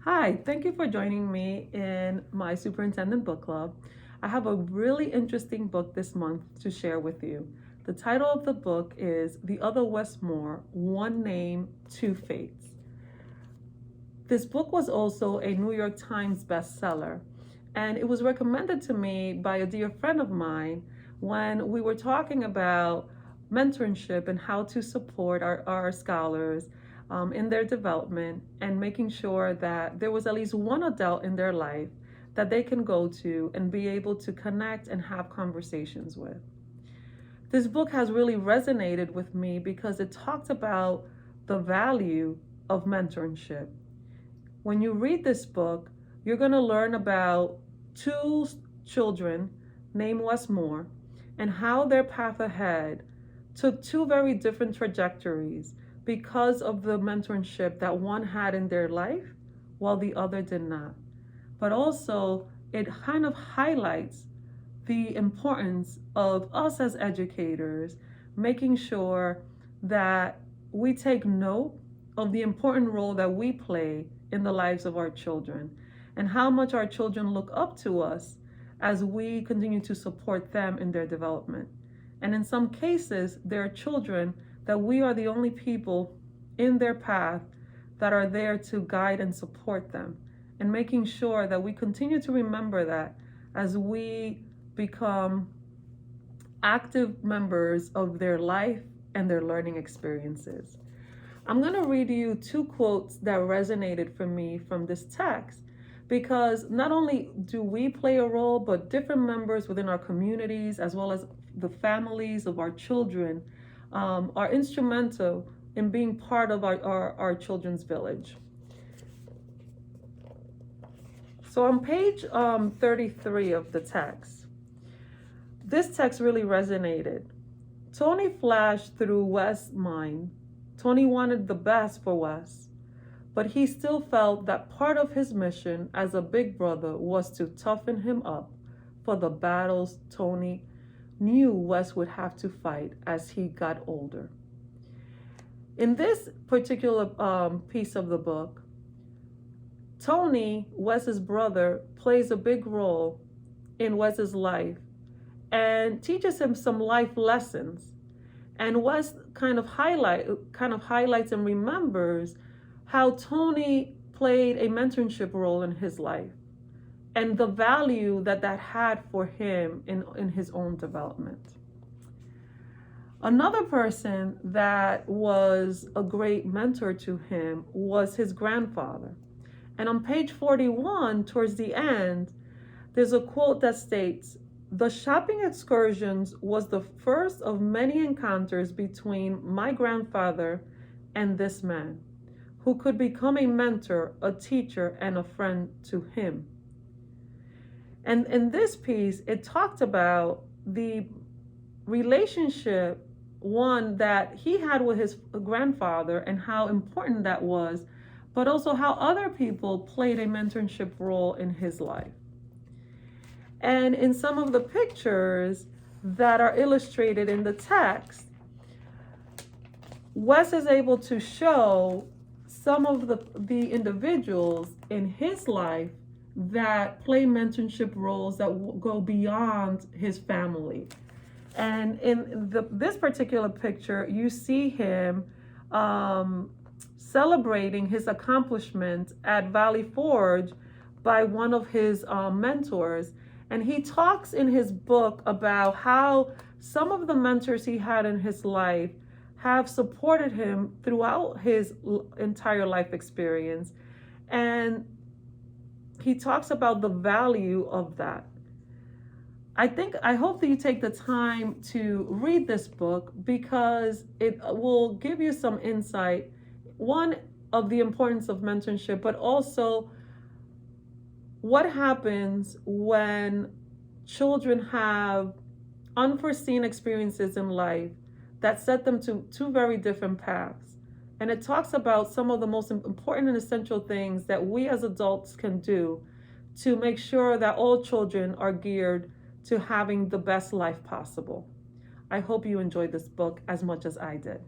Hi, thank you for joining me in my Superintendent Book Club. I have a really interesting book this month to share with you. The title of the book is The Other Westmore: One Name, Two Fates. This book was also a New York Times bestseller, and it was recommended to me by a dear friend of mine when we were talking about mentorship and how to support our scholars in their development and making sure that there was at least one adult in their life that they can go to and be able to connect and have conversations with. This book has really resonated with me because it talked about the value of mentorship. When you read this book, you're going to learn about two children named Westmore and how their path ahead took two very different trajectories because of the mentorship that one had in their life while the other did not. But also, it kind of highlights the importance of us as educators making sure that we take note of the important role that we play in the lives of our children and how much our children look up to us as we continue to support them in their development. And in some cases, there are children that we are the only people in their path that are there to guide and support them, and making sure that we continue to remember that as we become active members of their life and their learning experiences. I'm going to read you two quotes that resonated for me from this text because not only do we play a role, but different members within our communities, as well as the families of our children, are instrumental in being part of our children's village. So on page 33 of the text, this text really resonated. Tony flashed through Wes' mind. Tony wanted the best for Wes, but he still felt that part of his mission as a big brother was to toughen him up for the battles Tony knew Wes would have to fight as he got older. In this particular piece of the book, Tony, Wes's brother, plays a big role in Wes's life and teaches him some life lessons. And Wes kind of highlights and remembers how Tony played a mentorship role in his life and the value that that had for him in his own development. Another person that was a great mentor to him was his grandfather. And on page 41, towards the end, there's a quote that states, "The shopping excursions was the first of many encounters between my grandfather and this man, who could become a mentor, a teacher, and a friend to him." And in this piece, it talked about the relationship, one that he had with his grandfather and how important that was, but also how other people played a mentorship role in his life. And in some of the pictures that are illustrated in the text, Wes is able to show some of the individuals in his life that play mentorship roles that go beyond his family. And in this particular picture, you see him celebrating his accomplishment at Valley Forge by one of his mentors. And he talks in his book about how some of the mentors he had in his life have supported him throughout his entire life experience. And he talks about the value of that. I hope that you take the time to read this book because it will give you some insight, one, of the importance of mentorship, but also what happens when children have unforeseen experiences in life that set them to two very different paths. And it talks about some of the most important and essential things that we as adults can do to make sure that all children are geared to having the best life possible. I hope you enjoyed this book as much as I did.